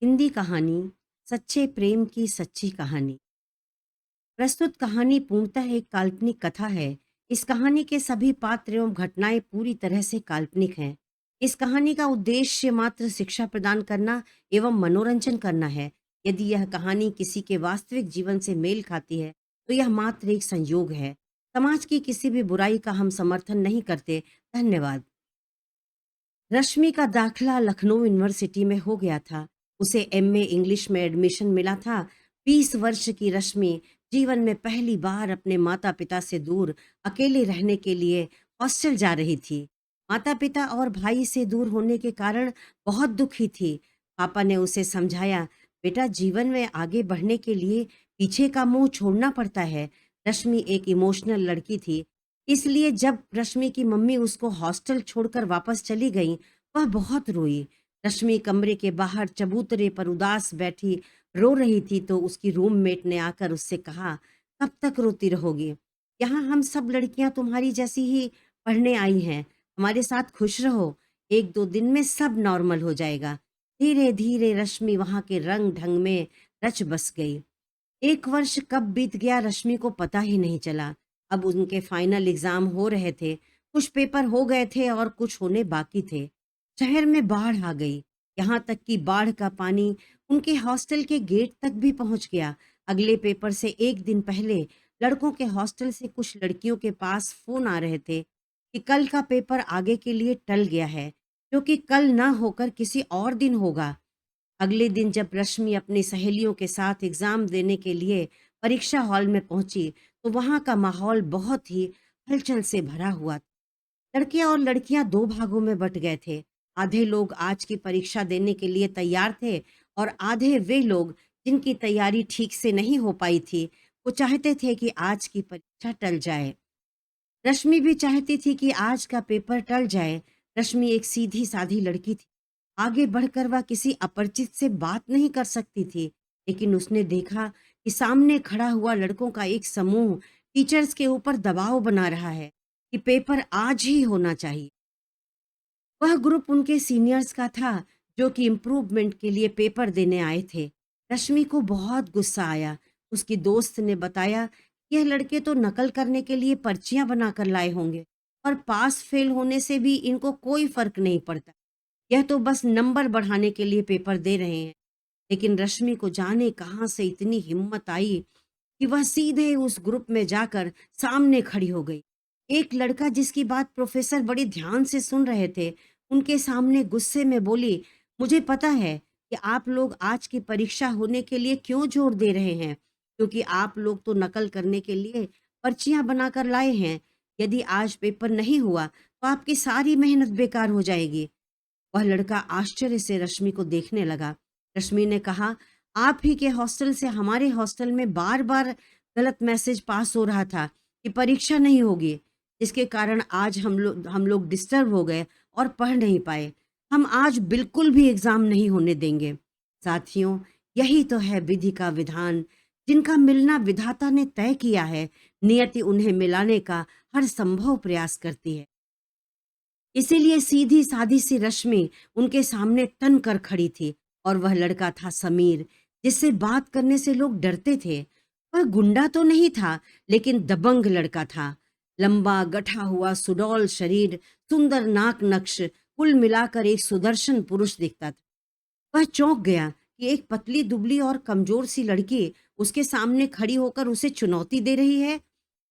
हिंदी कहानी सच्चे प्रेम की सच्ची कहानी। प्रस्तुत कहानी पूर्णतः एक काल्पनिक कथा है। इस कहानी के सभी पात्र एवं घटनाएं पूरी तरह से काल्पनिक हैं। इस कहानी का उद्देश्य मात्र शिक्षा प्रदान करना एवं मनोरंजन करना है। यदि यह कहानी किसी के वास्तविक जीवन से मेल खाती है तो यह मात्र एक संयोग है। समाज की किसी भी बुराई का हम समर्थन नहीं करते। धन्यवाद। रश्मि का दाखिला लखनऊ यूनिवर्सिटी में हो गया था। उसे एमए इंग्लिश में एडमिशन मिला था। 20 वर्ष की रश्मि जीवन में पहली बार अपने माता पिता से दूर अकेले रहने के लिए हॉस्टल जा रही थी। माता पिता और भाई से दूर होने के कारण बहुत दुखी थी। पापा ने उसे समझाया, बेटा जीवन में आगे बढ़ने के लिए पीछे का मुंह छोड़ना पड़ता है। रश्मि एक इमोशनल लड़की थी, इसलिए जब रश्मि की मम्मी उसको हॉस्टल छोड़कर वापस चली गई, वह बहुत रोई। रश्मि कमरे के बाहर चबूतरे पर उदास बैठी रो रही थी तो उसकी रूममेट ने आकर उससे कहा, कब तक रोती रहोगी? यहाँ हम सब लड़कियां तुम्हारी जैसी ही पढ़ने आई हैं। हमारे साथ खुश रहो। 1-2 दिन में सब नॉर्मल हो जाएगा। धीरे धीरे रश्मि वहां के रंग ढंग में रच बस गई। 1 वर्ष कब बीत गया रश्मि को पता ही नहीं चला। अब उनके फाइनल एग्जाम हो रहे थे। कुछ पेपर हो गए थे और कुछ होने बाकी थे। शहर में बाढ़ आ गई। यहाँ तक कि बाढ़ का पानी उनके हॉस्टल के गेट तक भी पहुंच गया। अगले पेपर से 1 दिन पहले लड़कों के हॉस्टल से कुछ लड़कियों के पास फोन आ रहे थे कि कल का पेपर आगे के लिए टल गया है, क्योंकि कल ना होकर किसी और दिन होगा। अगले दिन जब रश्मि अपनी सहेलियों के साथ एग्जाम देने के लिए परीक्षा हॉल में पहुंची तो वहां का माहौल बहुत ही हलचल से भरा हुआ था। लड़के और लड़कियां दो भागों में बट गए थे। आधे लोग आज की परीक्षा देने के लिए तैयार थे और आधे वे लोग जिनकी तैयारी ठीक से नहीं हो पाई थी। वो चाहते थे कि आज की परीक्षा टल जाए। रश्मि भी चाहती थी कि आज का पेपर टल जाए। रश्मि एक सीधी साधी लड़की थी। आगे बढ़कर वह किसी अपरिचित से बात नहीं कर सकती थी, लेकिन उसने देखा कि सामने खड़ा हुआ लड़कों का एक समूह टीचर्स के ऊपर दबाव बना रहा है कि पेपर आज ही होना चाहिए। वह ग्रुप उनके सीनियर्स का था जो कि इम्प्रूवमेंट के लिए पेपर देने आए थे। रश्मि को बहुत गुस्सा आया। उसकी दोस्त ने बताया कि यह लड़के तो नकल करने के लिए पर्चियां बनाकर लाए होंगे और पास फेल होने से भी इनको कोई फर्क नहीं पड़ता। यह तो बस नंबर बढ़ाने के लिए पेपर दे रहे हैं। लेकिन रश्मि को जाने कहाँ से इतनी हिम्मत आई कि वह सीधे उस ग्रुप में जाकर सामने खड़ी हो गई। एक लड़का जिसकी बात प्रोफेसर बड़ी ध्यान से सुन रहे थे, उनके सामने गुस्से में बोली, मुझे पता है कि आप लोग आज की परीक्षा होने के लिए क्यों जोर दे रहे हैं, क्योंकि आप लोग तो नकल करने के लिए पर्चियां बनाकर लाए हैं। यदि आज पेपर नहीं हुआ तो आपकी सारी मेहनत बेकार हो जाएगी। वह लड़का आश्चर्य से रश्मि को देखने लगा। रश्मि ने कहा, आप ही के हॉस्टल से हमारे हॉस्टल में बार बार गलत मैसेज पास हो रहा था कि परीक्षा नहीं होगी, जिसके कारण आज हम लोग डिस्टर्ब हो गए और पढ़ नहीं पाए। हम आज बिल्कुल भी एग्जाम नहीं होने देंगे। साथियों, यही तो है विधि का विधान। जिनका मिलना विधाता ने तय किया है, नियति उन्हें मिलाने का हर संभव प्रयास करती है। इसीलिए सीधी सादी सी रश्मि उनके सामने तन कर खड़ी थी और वह लड़का था समीर, जिससे बात करने से लोग डरते थे। वह गुंडा तो नहीं था, लेकिन दबंग लड़का था। लंबा गठा हुआ सुडौल शरीर, सुंदर नाक नक्श, कुल मिलाकर एक सुदर्शन पुरुष दिखता था। वह चौंक गया कि एक पतली दुबली और कमजोर सी लड़की उसके सामने खड़ी होकर उसे चुनौती दे रही है।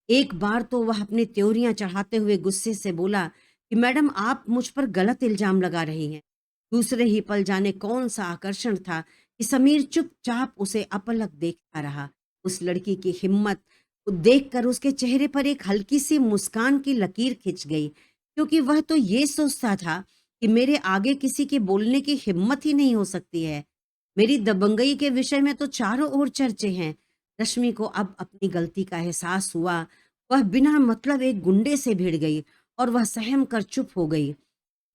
एक बार तो वह अपनी त्योरियां चढ़ाते हुए गुस्से से बोला कि मैडम आप मुझ पर गलत इल्जाम लगा रही हैं। दूसरे ही पल जाने कौन सा आकर्षण था कि समीर चुपचाप उसे अपलक देखता रहा। उस लड़की की हिम्मत को देखकर उसके चेहरे पर एक हल्की सी मुस्कान की लकीर खिंच गई, क्योंकि वह तो ये सोचता था कि मेरे आगे किसी के बोलने की हिम्मत ही नहीं हो सकती है। मेरी दबंगई के विषय में तो चारों ओर चर्चे हैं। रश्मि को अब अपनी गलती का एहसास हुआ। वह बिना मतलब एक गुंडे से भिड़ गई और वह सहम कर चुप हो गई।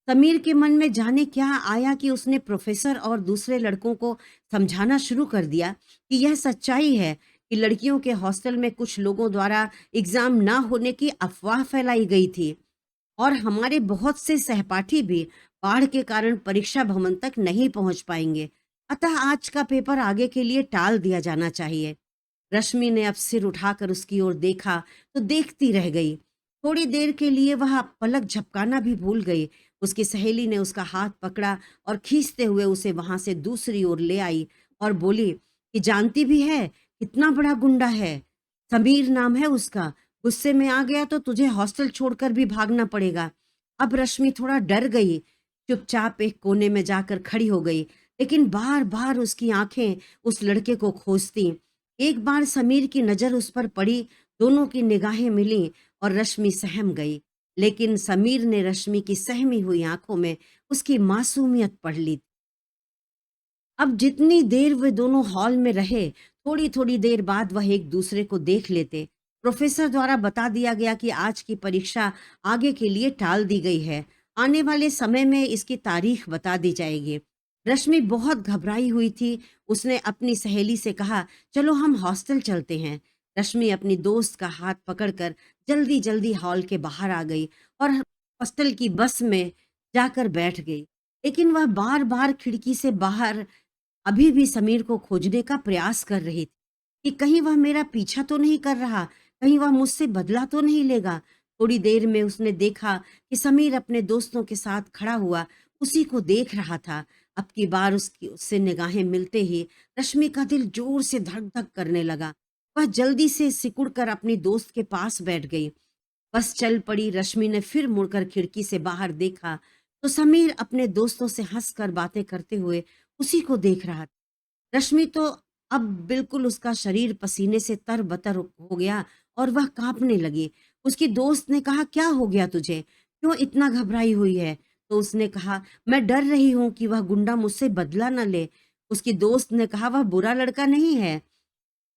समीर के मन में जाने क्या आया कि उसने प्रोफेसर और दूसरे लड़कों को समझाना शुरू कर दिया कि यह सच्चाई है कि लड़कियों के हॉस्टल में कुछ लोगों द्वारा एग्जाम ना होने की अफवाह फैलाई गई थी और हमारे बहुत से सहपाठी भी बाढ़ के कारण परीक्षा भवन तक नहीं पहुंच पाएंगे। अतः आज का पेपर आगे के लिए टाल दिया जाना चाहिए। रश्मि ने अब सिर उठाकर उसकी ओर देखा तो देखती रह गई। थोड़ी देर के लिए वह पलक झपकाना भी भूल गई। उसकी सहेली ने उसका हाथ पकड़ा और खींचते हुए उसे वहां से दूसरी ओर ले आई और बोली कि जानती भी है कितना बड़ा गुंडा है। समीर नाम है उसका। गुस्से में आ गया तो तुझे हॉस्टल छोड़कर भी भागना पड़ेगा। अब रश्मि थोड़ा डर गई, चुपचाप एक कोने में जाकर खड़ी हो गई, लेकिन बार बार उसकी आंखें उस लड़के को खोजती। एक बार समीर की नजर उस पर पड़ी, दोनों की निगाहें मिली और रश्मि सहम गई। लेकिन समीर ने रश्मि की सहमी हुई आंखों में उसकी मासूमियत पढ़ ली। अब जितनी देर वे दोनों हॉल में रहे, थोड़ी थोड़ी देर बाद वह एक दूसरे को देख लेते। प्रोफेसर द्वारा बता दिया गया कि आज की परीक्षा आगे के लिए टाल दी गई है। आने वाले समय में इसकी तारीख बता दी जाएगी। रश्मि बहुत घबराई हुई थी। उसने अपनी सहेली से कहा, चलो हम हॉस्टल चलते हैं। रश्मि अपनी दोस्त का हाथ पकड़कर जल्दी जल्दी हॉल के बाहर आ गई और हॉस्टल की बस में जाकर बैठ गई। लेकिन वह बार बार खिड़की से बाहर अभी भी समीर को खोजने का प्रयास कर रही थी कि कहीं वह मेरा पीछा तो नहीं कर रहा, कहीं वह मुझसे बदला तो नहीं लेगा। थोड़ी देर में उसने देखा कि समीर अपने दोस्तों के साथ खड़ा हुआ उसी को देख रहा था। अब की बार उसकी उससे निगाहें मिलते ही रश्मि का दिल जोर से धक धक करने लगा। वह जल्दी से सिकुड़कर अपनी दोस्त के पास बैठ गई। बस चल पड़ी। रश्मि ने फिर मुड़कर खिड़की से बाहर देखा तो समीर अपने दोस्तों से हंसकर बातें करते हुए उसी को देख रहा था। रश्मि तो अब बिल्कुल उसका शरीर पसीने से तरबतर हो गया और वह कांपने लगी। उसकी दोस्त ने कहा, क्या हो गया तुझे, क्यों इतना घबराई हुई है? तो उसने कहा, मैं डर रही हूं कि वह गुंडा मुझसे बदला न ले। उसकी दोस्त ने कहा, वह बुरा लड़का नहीं है,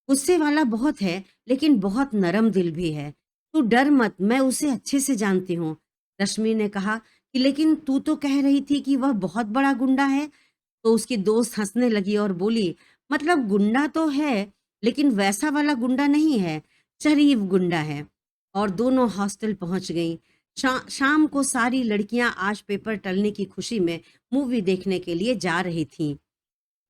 गुस्से वाला बहुत है, लेकिन बहुत नरम दिल भी है। तू डर मत, मैं उसे अच्छे से जानती हूँ। रश्मि ने कहा कि लेकिन तू तो कह रही थी कि वह बहुत बड़ा गुंडा है। तो उसकी दोस्त हंसने लगी और बोली, मतलब गुंडा तो है, लेकिन वैसा वाला गुंडा नहीं है, शरीफ गुंडा है। और दोनों हॉस्टल पहुंच गईं। शाम को सारी लड़कियां आज पेपर टलने की खुशी में मूवी देखने के लिए जा रही थीं।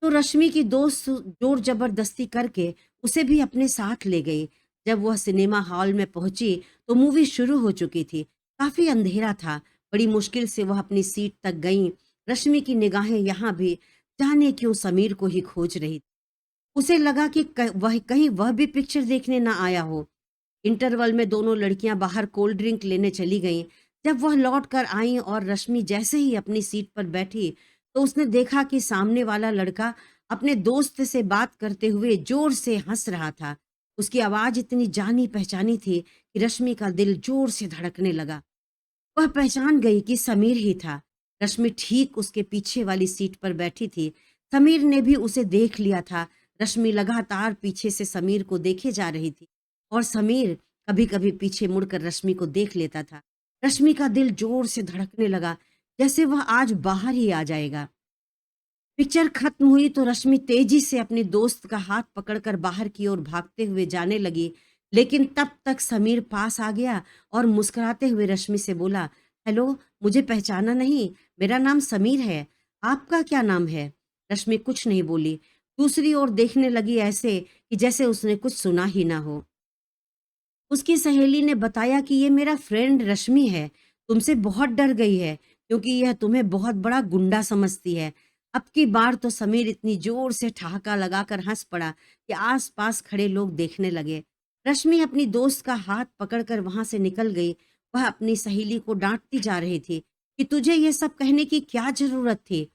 तो रश्मि की दोस्त जोर जबरदस्ती करके उसे भी अपने साथ ले गई। जब वह सिनेमा हॉल में पहुंची तो मूवी शुरू हो चुकी थी। काफी अंधेरा था। बड़ी मुश्किल से वह अपनी सीट तक गई। रश्मि की निगाहें यहाँ भी जाने क्यों समीर को ही खोज रही। उसे लगा कि वह भी पिक्चर देखने ना आया हो। इंटरवल में दोनों लड़कियां बाहर कोल्ड ड्रिंक लेने चली गईं। जब वह लौट कर आईं और रश्मि जैसे ही अपनी सीट पर बैठी तो उसने देखा कि सामने वाला लड़का अपने दोस्त से बात करते हुए जोर से हंस रहा था। उसकी आवाज इतनी जानी पहचानी थी कि रश्मि का दिल जोर से धड़कने लगा। वह पहचान गई कि समीर ही था। रश्मि ठीक उसके पीछे वाली सीट पर बैठी थी। समीर ने भी उसे देख लिया था। रश्मि लगातार पीछे से समीर को देखे जा रही थी और समीर कभी कभी पीछे मुड़कर रश्मि को देख लेता था। रश्मि का दिल जोर से धड़कने लगा, जैसे वह आज बाहर ही आ जाएगा। पिक्चर खत्म हुई तो रश्मि तेजी से अपने दोस्त का हाथ पकड़कर बाहर की ओर भागते हुए जाने लगी। लेकिन तब तक समीर पास आ गया और मुस्कुराते हुए रश्मि से बोला, हेलो, मुझे पहचाना नहीं? मेरा नाम समीर है। आपका क्या नाम है? रश्मि कुछ नहीं बोली, दूसरी ओर देखने लगी ऐसे कि जैसे उसने कुछ सुना ही ना हो। उसकी सहेली ने बताया कि ये मेरा फ्रेंड रश्मि है, तुमसे बहुत डर गई है क्योंकि यह तुम्हें बहुत बड़ा गुंडा समझती है। अब की बार तो समीर इतनी जोर से ठहाका लगाकर हंस पड़ा कि आसपास खड़े लोग देखने लगे। रश्मि अपनी दोस्त का हाथ पकड़कर वहां से निकल गई। वह अपनी सहेली को डांटती जा रही थी कि तुझे ये सब कहने की क्या जरूरत थी,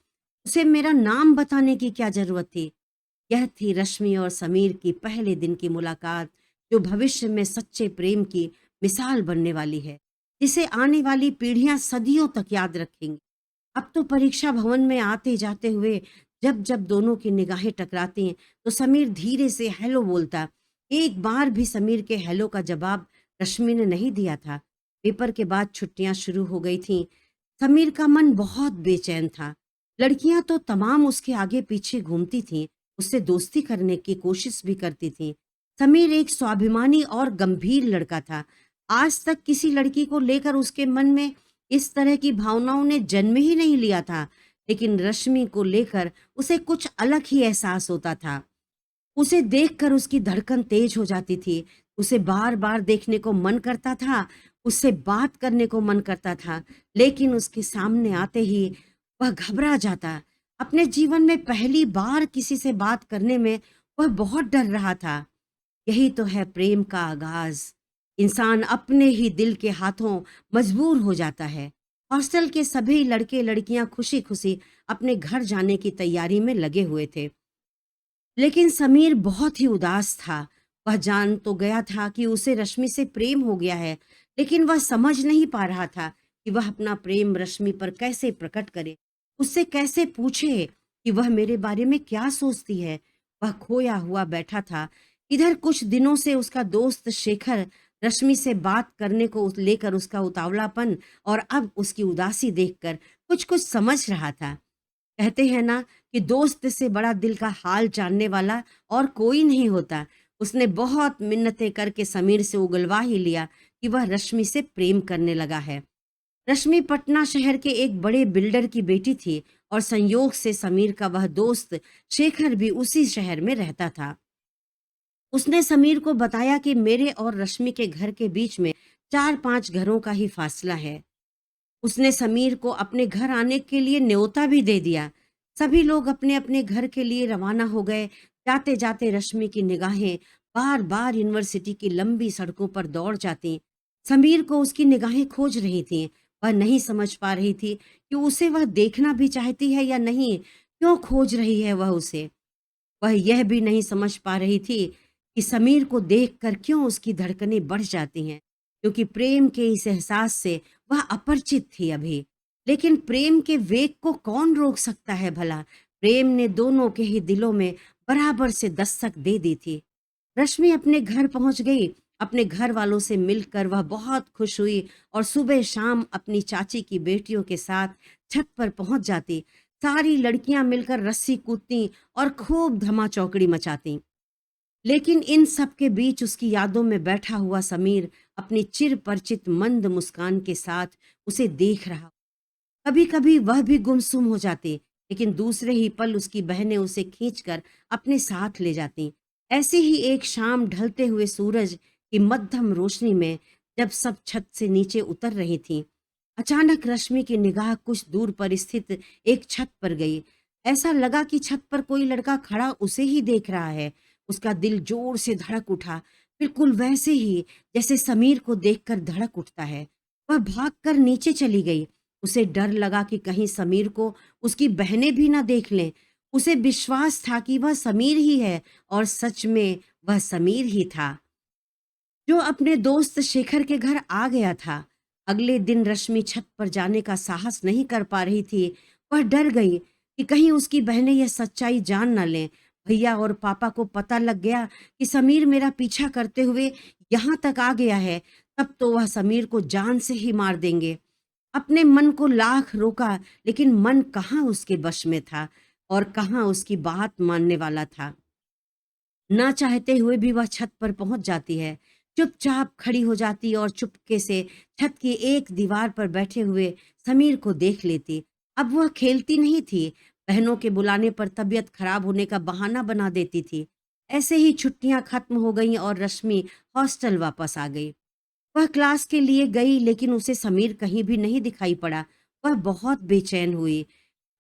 उसे मेरा नाम बताने की क्या जरूरत थी। यह थी रश्मि और समीर की पहले दिन की मुलाकात, जो भविष्य में सच्चे प्रेम की मिसाल बनने वाली है, जिसे आने वाली पीढ़ियां सदियों तक याद रखेंगी। अब तो परीक्षा भवन में आते जाते हुए जब जब दोनों की निगाहें टकराती तो समीर धीरे से हेलो बोलता। एक बार भी समीर के हेलो का जवाब रश्मि ने नहीं दिया था। पेपर के बाद छुट्टियां शुरू हो गई थीं। समीर का मन बहुत बेचैन था। लड़कियां तो तमाम उसके आगे पीछे घूमती थीं, उससे दोस्ती करने की कोशिश भी करती थीं। समीर एक स्वाभिमानी और गंभीर लड़का था। आज तक किसी लड़की को लेकर उसके मन में इस तरह की भावनाओं ने जन्म ही नहीं लिया था। लेकिन रश्मि को लेकर उसे कुछ अलग ही एहसास होता था। उसे देखकर उसकी धड़कन तेज हो जाती थी। उसे बार-बार देखने को मन करता था, उससे बात करने को मन करता था, लेकिन उसके सामने आते ही वह घबरा जाता। अपने जीवन में पहली बार किसी से बात करने में वह बहुत डर रहा था। यही तो है प्रेम का आगाज। इंसान अपने ही दिल के हाथों मजबूर हो जाता है। हॉस्टल के सभी लड़के लड़कियां खुशी खुशी अपने घर जाने की तैयारी में लगे हुए थे, लेकिन समीर बहुत ही उदास था। वह जान तो गया था कि उसे रश्मि से प्रेम हो गया है, लेकिन वह समझ नहीं पा रहा था कि वह अपना प्रेम रश्मि पर कैसे प्रकट करे, उससे कैसे पूछे कि वह मेरे बारे में क्या सोचती है। वह खोया हुआ बैठा था। इधर कुछ दिनों से उसका दोस्त शेखर रश्मि से बात करने को लेकर उसका उतावलापन और अब उसकी उदासी देखकर कुछ कुछ समझ रहा था। कहते हैं ना कि दोस्त से बड़ा दिल का हाल जानने वाला और कोई नहीं होता। उसने बहुत मिन्नतें करके समीर से उगलवा ही लिया कि वह रश्मि से प्रेम करने लगा है। रश्मि पटना शहर के एक बड़े बिल्डर की बेटी थी और संयोग से समीर का वह दोस्त शेखर भी उसी शहर में रहता था। उसने समीर को बताया कि मेरे और रश्मि के घर के बीच में 4-5 घरों का ही फासला है। उसने समीर को अपने घर आने के लिए न्योता भी दे दिया। सभी लोग अपने अपने घर के लिए रवाना हो गए। जाते जाते रश्मि की निगाहें बार बार यूनिवर्सिटी की लंबी सड़कों पर दौड़ जाती। समीर को उसकी निगाहें खोज रही थीं। वह नहीं समझ पा रही थी कि उसे वह देखना भी चाहती है या नहीं। क्यों खोज रही है वह उसे। वह यह भी नहीं समझ पा रही थी कि समीर को देखकर क्यों उसकी धड़कनें बढ़ जाती हैं, क्योंकि प्रेम के इस एहसास से वह अपरिचित थी अभी। लेकिन प्रेम के वेग को कौन रोक सकता है भला। प्रेम ने दोनों के ही दिलों में बराबर से दस्तक दे दी थी। रश्मि अपने घर पहुंच गई। अपने घर वालों से मिलकर वह बहुत खुश हुई और सुबह शाम अपनी चाची की बेटियों के साथ छत पर पहुंच जाती। सारी लड़कियां मिलकर रस्सी कूदती और खूब धमा चौकड़ी मचाती। लेकिन इन सब के बीच उसकी यादों में बैठा हुआ समीर अपनी चिर परिचित मंद मुस्कान के साथ उसे देख रहा। कभी कभी वह भी गुमसुम हो जाती, लेकिन दूसरे ही पल उसकी बहनें उसे खींचकर अपने साथ ले जाती। ऐसी ही एक शाम ढलते हुए सूरज की मध्यम रोशनी में जब सब छत से नीचे उतर रही थीं, अचानक रश्मि की निगाह कुछ दूर पर स्थित एक छत पर गई। ऐसा लगा कि छत पर कोई लड़का खड़ा उसे ही देख रहा है। उसका दिल जोर से धड़क उठा, बिल्कुल वैसे ही जैसे समीर को देखकर धड़क उठता है। वह भागकर नीचे चली गई। उसे डर लगा कि कहीं समीर को उसकी बहनें भी ना देख लें। उसे विश्वास था कि वह समीर ही है और सच में वह समीर ही था, जो अपने दोस्त शेखर के घर आ गया था। अगले दिन रश्मि छत पर जाने का साहस नहीं कर पा रही थी। वह डर गई कि कहीं उसकी बहनें यह सच्चाई जान न लें। भैया और पापा को पता लग गया कि समीर मेरा पीछा करते हुए यहाँ तक आ गया है, तब तो वह समीर को जान से ही मार देंगे। अपने मन को लाख रोका, लेकिन मन कहाँ उसके वश में था और कहाँ उसकी बात मानने वाला था। ना चाहते हुए भी वह छत पर पहुंच जाती है। चुपचाप खड़ी हो जाती और चुपके से छत की एक दीवार पर बैठे हुए समीर को देख लेती। अब वह खेलती नहीं थी, बहनों के बुलाने पर तबीयत खराब होने का बहाना बना देती थी। ऐसे ही छुट्टियां खत्म हो गईं और रश्मि हॉस्टल वापस आ गई। वह क्लास के लिए गई, लेकिन उसे समीर कहीं भी नहीं दिखाई पड़ा। वह बहुत बेचैन हुई।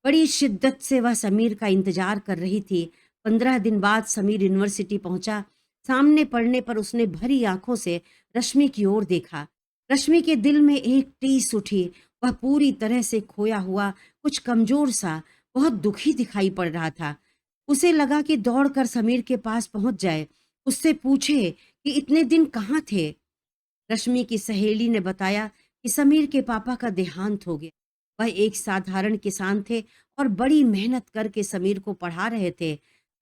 बड़ी शिद्दत से वह समीर का इंतजार कर रही थी। 15 दिन बाद समीर यूनिवर्सिटी पहुंचा। सामने पड़ने पर उसने भरी आंखों से रश्मि की ओर देखा। रश्मि के दिल में एक टीस उठी। वह पूरी तरह से खोया हुआ, कुछ कमजोर सा, बहुत दुखी दिखाई पड़ रहा था। उसे लगा कि दौड़कर समीर के पास पहुंच जाए, उससे पूछे कि इतने दिन कहाँ थे। रश्मि की सहेली ने बताया कि समीर के पापा का देहांत हो गया। वह एक साधारण किसान थे और बड़ी मेहनत करके समीर को पढ़ा रहे थे।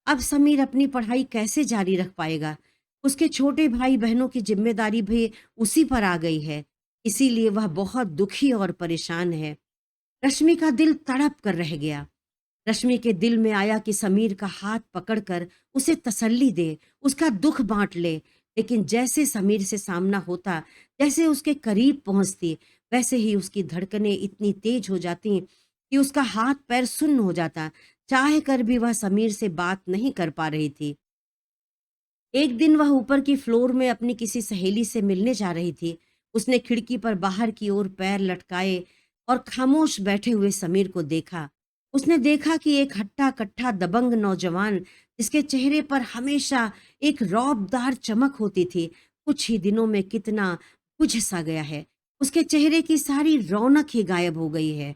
अब समीर अपनी पढ़ाई कैसे जारी रख पाएगा। उसके छोटे भाई बहनों की जिम्मेदारी भी उसी पर आ गई है, इसीलिए वह बहुत दुखी और परेशान है। रश्मि का दिल तड़प कर रह गया। रश्मि के दिल में आया कि समीर का हाथ पकड़कर उसे तसल्ली दे, उसका दुख बांट ले। लेकिन जैसे समीर से सामना होता, जैसे उसके करीब पहुंचती, वैसे ही उसकी धड़कनें इतनी तेज हो जाती कि उसका हाथ पैर सुन्न हो जाता, चाह कर भी वह समीर से बात नहीं कर पा रही थी। एक दिन वह ऊपर की फ्लोर में अपनी किसी सहेली से मिलने जा रही थी। उसने खिड़की पर बाहर की ओर पैर लटकाए और खामोश बैठे हुए समीर को देखा। उसने देखा कि एक हट्टा-कट्टा दबंग नौजवान, जिसके चेहरे पर हमेशा एक रौबदार चमक होती थी, कुछ ही दिनों में कितना बुझ-सा गया है। उसके चेहरे की सारी रौनक ही गायब हो गई है।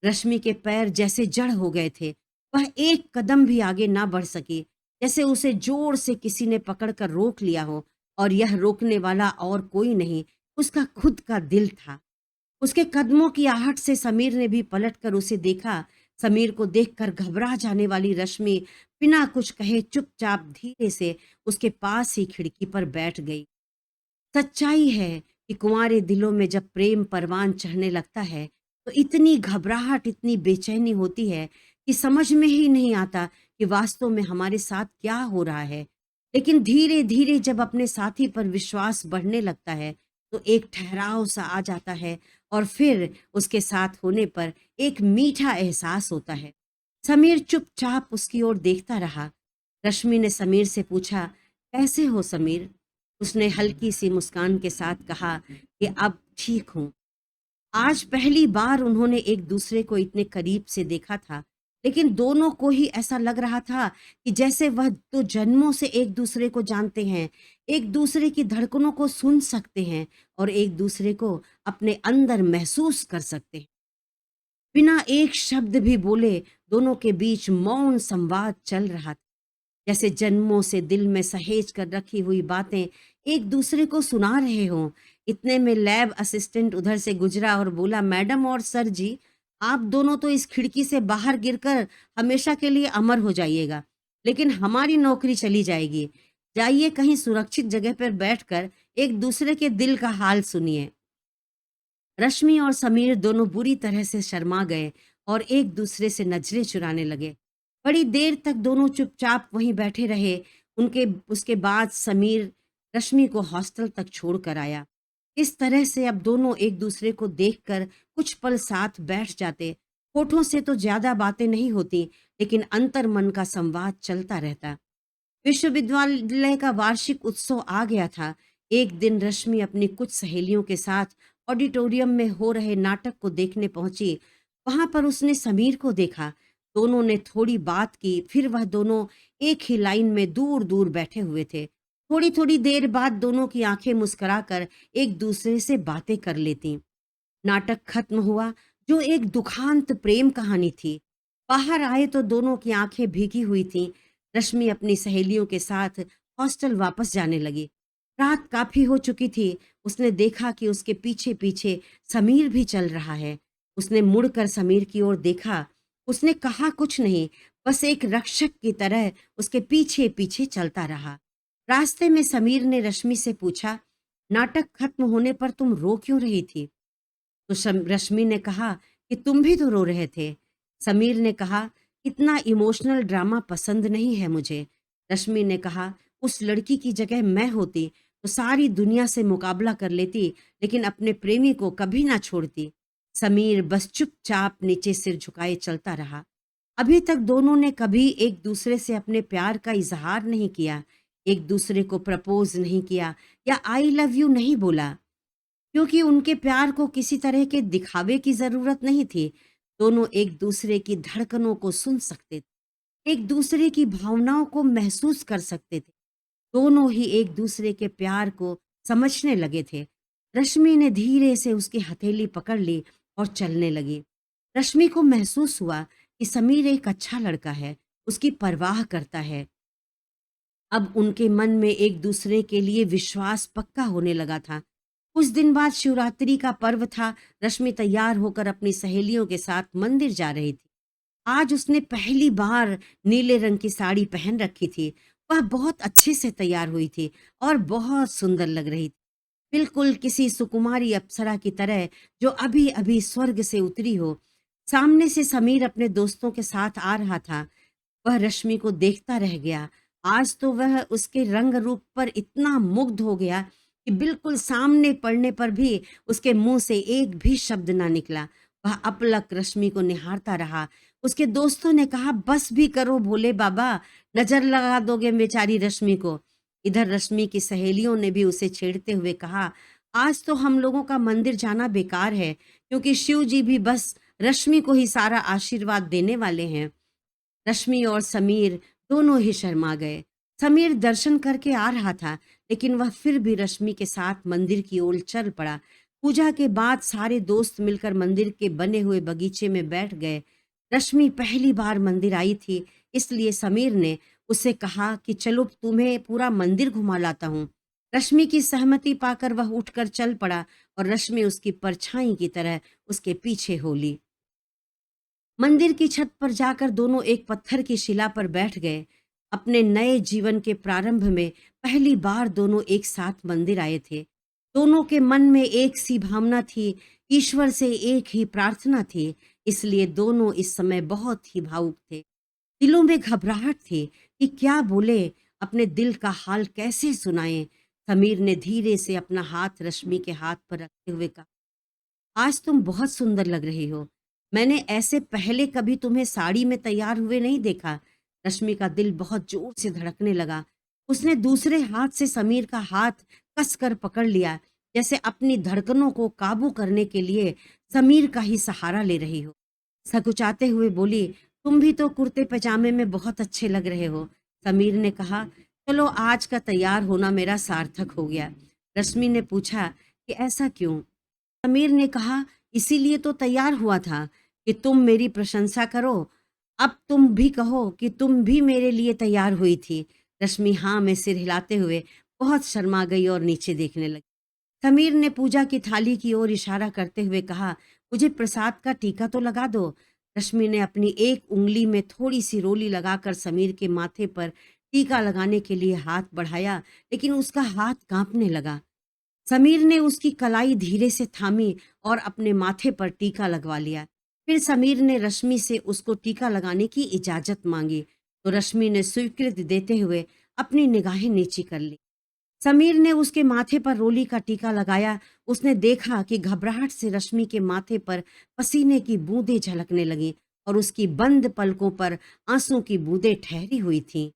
रश्मि के पैर जैसे जड़ हो गए थे। वह एक कदम भी आगे ना बढ़ सकी, जैसे उसे जोर से किसी ने पकड़कर रोक लिया हो, और यह रोकने वाला और कोई नहीं, उसका खुद का दिल था। उसके कदमों की आहट से समीर ने भी पलटकर उसे देखा। समीर को देखकर घबरा जाने वाली रश्मि बिना कुछ कहे चुपचाप धीरे से उसके पास ही खिड़की पर बैठ गई। सच्चाई है कि कुंवारे दिलों में जब प्रेम परवान चढ़ने लगता है, तो इतनी घबराहट, इतनी बेचैनी होती है कि समझ में ही नहीं आता कि वास्तव में हमारे साथ क्या हो रहा है। लेकिन धीरे धीरे जब अपने साथी पर विश्वास बढ़ने लगता है, तो एक ठहराव सा आ जाता है, और फिर उसके साथ होने पर एक मीठा एहसास होता है। समीर चुपचाप उसकी ओर देखता रहा। रश्मि ने समीर से पूछा, कैसे हो समीर? उसने हल्की सी मुस्कान के साथ कहा कि अब ठीक हूं। आज पहली बार उन्होंने एक दूसरे को इतने करीब से देखा था, लेकिन दोनों को ही ऐसा लग रहा था कि जैसे वह तो जन्मों से एक दूसरे को जानते हैं, एक दूसरे की धड़कनों को सुन सकते हैं और एक दूसरे को अपने अंदर महसूस कर सकते हैं। बिना एक शब्द भी बोले दोनों के बीच मौन संवाद चल रहा था, जैसे जन्मों से दिल में सहेज कर रखी हुई बातें एक दूसरे को सुना रहे हों। इतने में लैब असिस्टेंट उधर से गुजरा और बोला, मैडम और सर जी, आप दोनों तो इस खिड़की से बाहर गिरकर हमेशा के लिए अमर हो जाइएगा, लेकिन हमारी नौकरी चली जाएगी। जाइए कहीं सुरक्षित जगह पर बैठकर एक दूसरे के दिल का हाल सुनिए। रश्मि और समीर दोनों बुरी तरह से शर्मा गए और एक दूसरे से नजरें चुराने लगे। बड़ी देर तक दोनों चुपचाप वहीं बैठे रहे। उनके उसके बाद समीर रश्मि को हॉस्टल तक छोड़ कर आया। इस तरह से अब दोनों एक दूसरे को देखकर कुछ पल साथ बैठ जाते। होठों से तो ज्यादा बातें नहीं होती, लेकिन अंतर मन का संवाद चलता रहता। विश्वविद्यालय का वार्षिक उत्सव आ गया था। एक दिन रश्मि अपनी कुछ सहेलियों के साथ ऑडिटोरियम में हो रहे नाटक को देखने पहुंची। वहां पर उसने समीर को देखा। दोनों ने थोड़ी बात की, फिर वह दोनों एक ही लाइन में दूर दूर बैठे हुए थे। थोड़ी थोड़ी देर बाद दोनों की आंखें मुस्कुराकर एक दूसरे से बातें कर लेती। नाटक खत्म हुआ, जो एक दुखांत प्रेम कहानी थी। बाहर आए तो दोनों की आंखें भीगी हुई थीं। रश्मि अपनी सहेलियों के साथ हॉस्टल वापस जाने लगी। रात काफी हो चुकी थी। उसने देखा कि उसके पीछे पीछे समीर भी चल रहा है। उसने मुड़कर समीर की ओर देखा। उसने कहा कुछ नहीं, बस एक रक्षक की तरह उसके पीछे पीछे चलता रहा। रास्ते में समीर ने रश्मि से पूछा, नाटक खत्म होने पर तुम रो क्यों रही थी? तो रश्मि ने कहा कि तुम भी तो रो रहे थे। समीर ने कहा, इतना इमोशनल ड्रामा पसंद नहीं है मुझे। रश्मि ने कहा, उस लड़की की जगह मैं होती तो सारी दुनिया से मुकाबला कर लेती, लेकिन अपने प्रेमी को कभी ना छोड़ती। समीर बस चुपचाप नीचे सिर झुकाए चलता रहा। अभी तक दोनों ने कभी एक दूसरे से अपने प्यार का इजहार नहीं किया, एक दूसरे को प्रपोज नहीं किया या आई लव यू नहीं बोला, क्योंकि उनके प्यार को किसी तरह के दिखावे की जरूरत नहीं थी। दोनों एक दूसरे की धड़कनों को सुन सकते थे, एक दूसरे की भावनाओं को महसूस कर सकते थे। दोनों ही एक दूसरे के प्यार को समझने लगे थे। रश्मि ने धीरे से उसकी हथेली पकड़ ली और चलने लगी। रश्मि को महसूस हुआ कि समीर एक अच्छा लड़का है, उसकी परवाह करता है। अब उनके मन में एक दूसरे के लिए विश्वास पक्का होने लगा था। कुछ दिन बाद शिवरात्रि का पर्व था। रश्मि तैयार होकर अपनी सहेलियों के साथ मंदिर जा रही थी। आज उसने पहली बार नीले रंग की साड़ी पहन रखी थी। वह बहुत अच्छे से तैयार हुई थी और बहुत सुंदर लग रही थी, बिल्कुल किसी सुकुमारी अप्सरा की तरह जो अभी अभी स्वर्ग से उतरी हो। सामने से समीर अपने दोस्तों के साथ आ रहा था। वह रश्मि को देखता रह गया। आज तो वह उसके रंग रूप पर इतना मुग्ध हो गया कि बिल्कुल सामने पड़ने पर भी उसके मुंह से एक भी शब्द ना निकला। वह अपलक रश्मि को निहारता रहा। उसके दोस्तों ने कहा, बस भी करो भोले बाबा, नजर लगा दोगे बेचारी रश्मि को। इधर रश्मि की सहेलियों ने भी उसे छेड़ते हुए कहा, आज तो हम लोगों का मंदिर जाना बेकार है, क्योंकि शिव जी भी बस रश्मि को ही सारा आशीर्वाद देने वाले हैं। रश्मि और समीर दोनों ही शर्मा गए। समीर दर्शन करके आ रहा था, लेकिन वह फिर भी रश्मि के साथ मंदिर की ओर चल पड़ा। पूजा के बाद सारे दोस्त मिलकर मंदिर के बने हुए बगीचे में बैठ गए। रश्मि पहली बार मंदिर आई थी, इसलिए समीर ने उससे कहा कि चलो तुम्हें पूरा मंदिर घुमा लाता हूँ। रश्मि की सहमति पाकर वह उठकर चल पड़ा और रश्मि उसकी परछाई की तरह उसके पीछे हो ली। मंदिर की छत पर जाकर दोनों एक पत्थर की शिला पर बैठ गए। अपने नए जीवन के प्रारंभ में पहली बार दोनों एक साथ मंदिर आए थे। दोनों के मन में एक सी भावना थी, ईश्वर से एक ही प्रार्थना थी, इसलिए दोनों इस समय बहुत ही भावुक थे। दिलों में घबराहट थी कि क्या बोले, अपने दिल का हाल कैसे सुनाएं। समीर ने धीरे से अपना हाथ रश्मि के हाथ पर रखते हुए कहा, आज तुम बहुत सुंदर लग रही हो। मैंने ऐसे पहले कभी तुम्हें साड़ी में तैयार हुए नहीं देखा। रश्मि का दिल बहुत जोर से धड़कने लगा। उसने दूसरे हाथ से समीर का हाथ कसकर पकड़ लिया, जैसे अपनी धड़कनों को काबू करने के लिए समीर का ही सहारा ले रही हो। सकुचाते हुए बोली, तुम भी तो कुर्ते पजामे में बहुत अच्छे लग रहे हो। समीर ने कहा, चलो आज का तैयार होना मेरा सार्थक हो गया। रश्मि ने पूछा कि ऐसा क्यों? समीर ने कहा, इसीलिए तो तैयार हुआ था कि तुम मेरी प्रशंसा करो। अब तुम भी कहो कि तुम भी मेरे लिए तैयार हुई थी। रश्मि हाँ में सिर हिलाते हुए बहुत शर्मा गई और नीचे देखने लगी। समीर ने पूजा की थाली की ओर इशारा करते हुए कहा, मुझे प्रसाद का टीका तो लगा दो। रश्मि ने अपनी एक उंगली में थोड़ी सी रोली लगाकर समीर के माथे पर टीका लगाने के लिए हाथ बढ़ाया, लेकिन उसका हाथ कांपने लगा। समीर ने उसकी कलाई धीरे से थामी और अपने माथे पर टीका लगवा लिया। फिर समीर ने रश्मि से उसको टीका लगाने की इजाजत मांगी, तो रश्मि ने स्वीकृति देते हुए अपनी निगाहें नीची कर ली। समीर ने उसके माथे पर रोली का टीका लगाया। उसने देखा कि घबराहट से रश्मि के माथे पर पसीने की बूंदें झलकने लगीं और उसकी बंद पलकों पर आंसू की बूंदें ठहरी हुई थीं।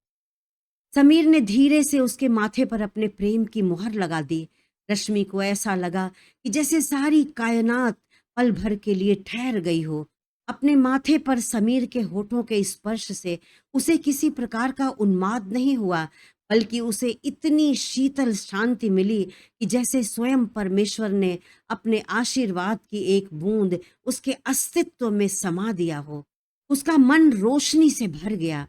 समीर ने धीरे से उसके माथे पर अपने प्रेम की मुहर लगा दी। रश्मि को ऐसा लगा कि जैसे सारी कायनात पल भर के लिए ठहर गई हो। अपने माथे पर समीर के होठों के स्पर्श से उसे किसी प्रकार का उन्माद नहीं हुआ, बल्कि उसे इतनी शीतल शांति मिली कि जैसे स्वयं परमेश्वर ने अपने आशीर्वाद की एक बूंद उसके अस्तित्व में समा दिया हो। उसका मन रोशनी से भर गया।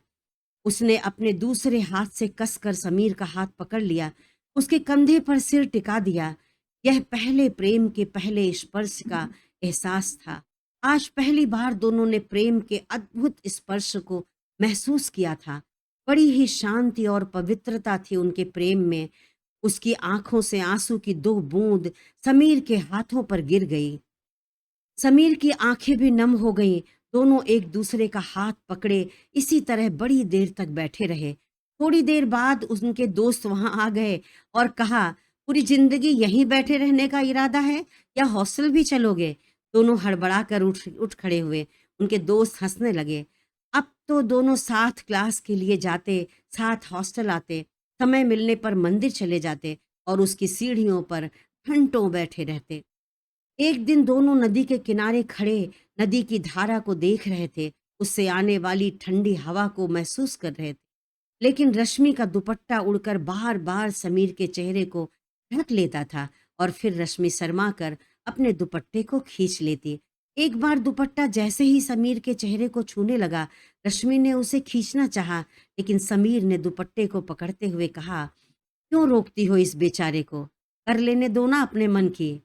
उसने अपने दूसरे हाथ से कसकर समीर का हाथ पकड़ लिया, उसके कंधे पर सिर टिका दिया। यह पहले प्रेम के पहले स्पर्श का एहसास था। आज पहली बार दोनों ने प्रेम के अद्भुत स्पर्श को महसूस किया था। बड़ी ही शांति और पवित्रता थी उनके प्रेम में। उसकी आंखों से आंसू की दो बूंद समीर के हाथों पर गिर गई। समीर की आंखें भी नम हो गईं। दोनों एक दूसरे का हाथ पकड़े इसी तरह बड़ी देर तक बैठे रहे। थोड़ी देर बाद उनके दोस्त वहां आ गए और कहा, पूरी जिंदगी यहीं बैठे रहने का इरादा है या हॉस्टल भी चलोगे? दोनों हड़बड़ा कर उठ उठ खड़े हुए। उनके दोस्त हंसने लगे। अब तो दोनों साथ क्लास के लिए जाते, साथ हॉस्टल आते, समय मिलने पर मंदिर चले जाते और उसकी सीढ़ियों पर घंटों बैठे रहते। एक दिन दोनों नदी के किनारे खड़े नदी की धारा को देख रहे थे, उससे आने वाली ठंडी हवा को महसूस कर रहे थे। लेकिन रश्मि का दुपट्टा उड़कर बार बार समीर के चेहरे को ढक लेता था और फिर रश्मि शर्मा कर अपने दुपट्टे को खींच लेती। एक बार दुपट्टा जैसे ही समीर के चेहरे को छूने लगा, रश्मि ने उसे खींचना चाहा, लेकिन समीर ने दुपट्टे को पकड़ते हुए कहा, क्यों रोकती हो इस बेचारे को? कर लेने दो ना अपने मन की।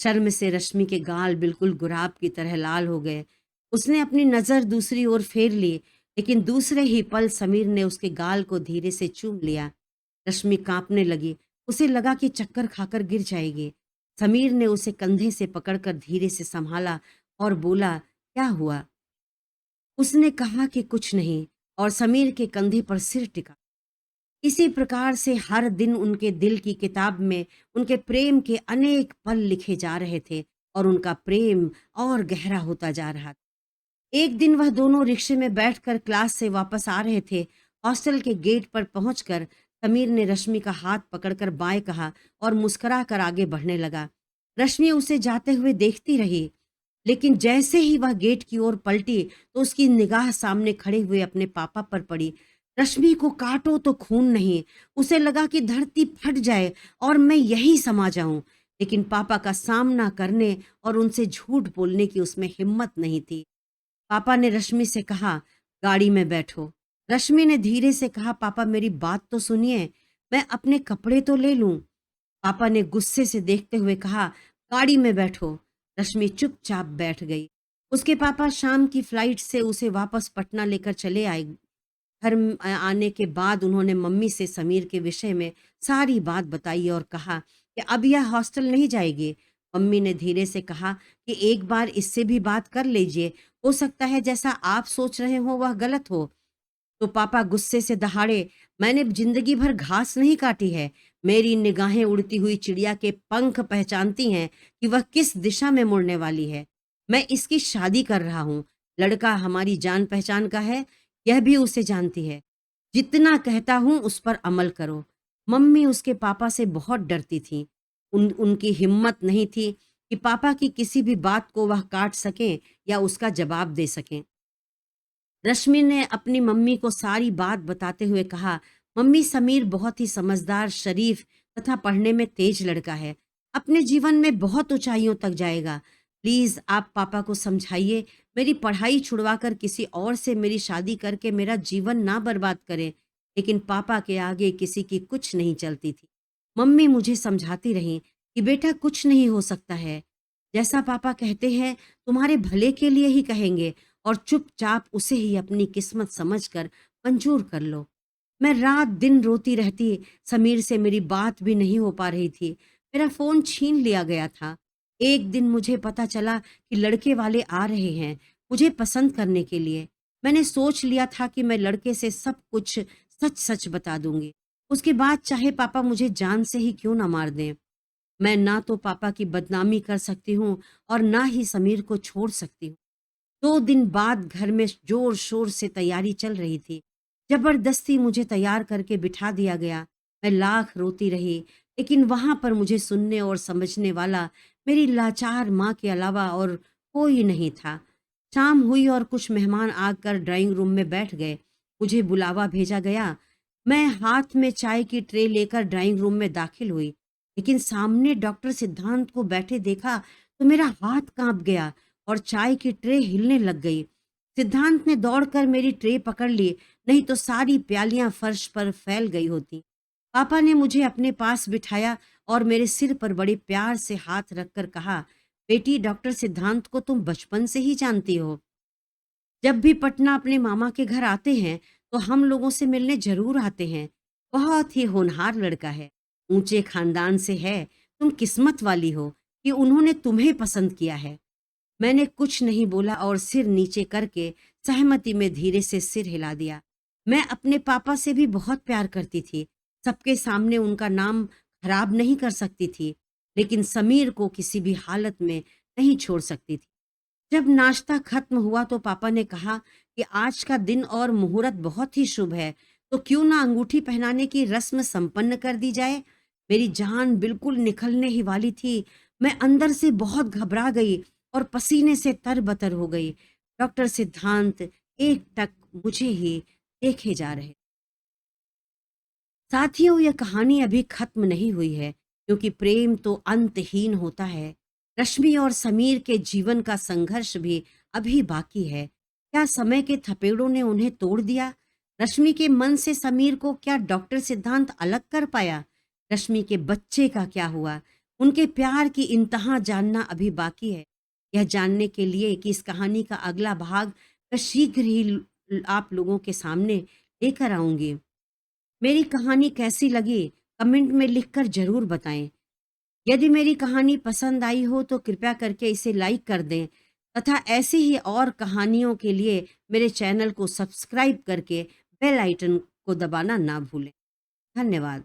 शर्म से रश्मि के गाल बिल्कुल गुलाब की तरह लाल हो गए। उसने अपनी नजर दूसरी ओर फेर ली, लेकिन दूसरे ही पल समीर ने उसके गाल को धीरे से चूम लिया। रश्मि कांपने लगी। उसे लगा कि चक्कर खाकर गिर जाएगी। समीर ने उसे कंधे से पकड़कर धीरे से संभाला और बोला, क्या हुआ? उसने कहा कि कुछ नहीं, और समीर के कंधे पर सिर टिका। इसी प्रकार से हर दिन उनके दिल की किताब में उनके प्रेम के अनेक पल लिखे जा रहे थे और उनका प्रेम और गहरा होता जा रहा था। एक दिन वह दोनों रिक्शे में बैठकर क्लास से वापस आ रहे थे। हॉस्टल के गेट पर पहुंचकर समीर ने रश्मि का हाथ पकड़कर बाय कहा और मुस्कुरा कर आगे बढ़ने लगा। रश्मि उसे जाते हुए देखती रही, लेकिन जैसे ही वह गेट की ओर पलटी तो उसकी निगाह सामने खड़े हुए अपने पापा पर पड़ी। रश्मि को काटो तो खून नहीं, उसे लगा कि धरती फट जाए और मैं यहीं समा जाऊं, लेकिन पापा का सामना करने और उनसे झूठ बोलने की उसमें हिम्मत नहीं थी। पापा ने रश्मि से कहा, गाड़ी में बैठो। रश्मि ने धीरे से कहा, पापा मेरी बात तो सुनिए, मैं अपने कपड़े तो ले लूं। पापा ने गुस्से से देखते हुए कहा, गाड़ी में बैठो। रश्मि चुपचाप बैठ गई। उसके पापा शाम की फ्लाइट से उसे वापस पटना लेकर चले आए। घर आने के बाद उन्होंने मम्मी से समीर के विषय में सारी बात बताई और कहा कि अब यह हॉस्टल नहीं जाएगी। मम्मी ने धीरे से कहा कि एक बार इससे भी बात कर लीजिए, हो सकता है जैसा आप सोच रहे हो वह गलत हो। तो पापा गुस्से से दहाड़े, मैंने जिंदगी भर घास नहीं काटी है। मेरी निगाहें उड़ती हुई चिड़िया के पंख पहचानती हैं कि वह किस दिशा में मुड़ने वाली है। मैं इसकी शादी कर रहा हूँ। लड़का हमारी जान पहचान का है, यह भी उसे जानती है। जितना कहता हूँ उस पर अमल करो। मम्मी उसके पापा से बहुत डरती थी। उनकी हिम्मत नहीं थी कि पापा की किसी भी बात को वह काट सकें या उसका जवाब दे सकें। रश्मि ने अपनी मम्मी को सारी बात बताते हुए कहा, मम्मी समीर बहुत ही समझदार, शरीफ तथा पढ़ने में तेज लड़का है। अपने जीवन में बहुत ऊंचाइयों तक जाएगा। प्लीज आप पापा को समझाइए, मेरी पढ़ाई छुड़वाकर किसी और से मेरी शादी करके मेरा जीवन ना बर्बाद करें। लेकिन पापा के आगे किसी की कुछ नहीं चलती थी। मम्मी मुझे समझाती रही कि बेटा कुछ नहीं हो सकता है। जैसा पापा कहते हैं तुम्हारे भले के लिए ही कहेंगे और चुपचाप उसे ही अपनी किस्मत समझकर मंजूर कर लो। मैं रात दिन रोती रहती, समीर से मेरी बात भी नहीं हो पा रही थी। मेरा फोन छीन लिया गया था। एक दिन मुझे पता चला कि लड़के वाले आ रहे हैं मुझे पसंद करने के लिए। मैंने सोच लिया था कि मैं लड़के से सब कुछ सच सच बता दूंगी। उसके बाद चाहे पापा मुझे जान से ही क्यों ना मार दें, मैं ना तो पापा की बदनामी कर सकती हूँ और ना ही समीर को छोड़ सकती हूँ। 2 दिन बाद घर में जोर-शोर से तैयारी चल रही थी। ज़बरदस्ती मुझे तैयार करके बिठा दिया गया। मैं लाख रोती रही, लेकिन वहाँ पर मुझे सुनने और समझने वाला मेरी लाचार माँ के अलावा और कोई नहीं था। शाम हुई और कुछ मेहमान आकर ड्राइंग रूम में बैठ गए। मुझे बुलावा भेजा गया। मैं हाथ में चाय की ट्रे लेकर ड्राइंग रूम में दाखिल हुई, लेकिन सामने डॉक्टर सिद्धांत को बैठे देखा तो मेरा हाथ काँप गया और चाय की ट्रे हिलने लग गई। सिद्धांत ने दौड़कर मेरी ट्रे पकड़ ली, नहीं तो सारी प्यालियां फर्श पर फैल गई होती। पापा ने मुझे अपने पास बिठाया और मेरे सिर पर बड़े प्यार से हाथ रखकर कहा, बेटी डॉक्टर सिद्धांत को तुम बचपन से ही जानती हो। जब भी पटना अपने मामा के घर आते हैं तो हम लोगों से मिलने जरूर आते हैं। बहुत ही होनहार लड़का है, ऊंचे खानदान से है। तुम किस्मत वाली हो कि उन्होंने तुम्हें पसंद किया है। मैंने कुछ नहीं बोला और सिर नीचे करके सहमति में धीरे से सिर हिला दिया। मैं अपने पापा से भी बहुत प्यार करती थी। सबके सामने उनका नाम खराब नहीं कर सकती थी, लेकिन समीर को किसी भी हालत में नहीं छोड़ सकती थी। जब नाश्ता खत्म हुआ तो पापा ने कहा कि आज का दिन और मुहूर्त बहुत ही शुभ है, तो क्यों ना अंगूठी पहनाने की रस्म संपन्न कर दी जाए। मेरी जान बिल्कुल निकलने ही वाली थी। मैं अंदर से बहुत घबरा गई और पसीने से तरबतर हो गई। डॉक्टर सिद्धांत एकटक मुझे ही देखे जा रहे। साथियों, यह कहानी अभी खत्म नहीं हुई है, क्योंकि प्रेम तो अंतहीन होता है। रश्मि और समीर के जीवन का संघर्ष भी अभी बाकी है। क्या समय के थपेड़ों ने उन्हें तोड़ दिया? रश्मि के मन से समीर को क्या डॉक्टर सिद्धांत अलग कर पाया? रश्मि के बच्चे का क्या हुआ? उनके प्यार की इंतहा जानना अभी बाकी है। यह जानने के लिए कि इस कहानी का अगला भाग मैं शीघ्र ही आप लोगों के सामने लेकर आऊंगी। मेरी कहानी कैसी लगी कमेंट में लिखकर जरूर बताएं। यदि मेरी कहानी पसंद आई हो तो कृपया करके इसे लाइक कर दें तथा ऐसी ही और कहानियों के लिए मेरे चैनल को सब्सक्राइब करके बेल आइकन को दबाना ना भूलें। धन्यवाद।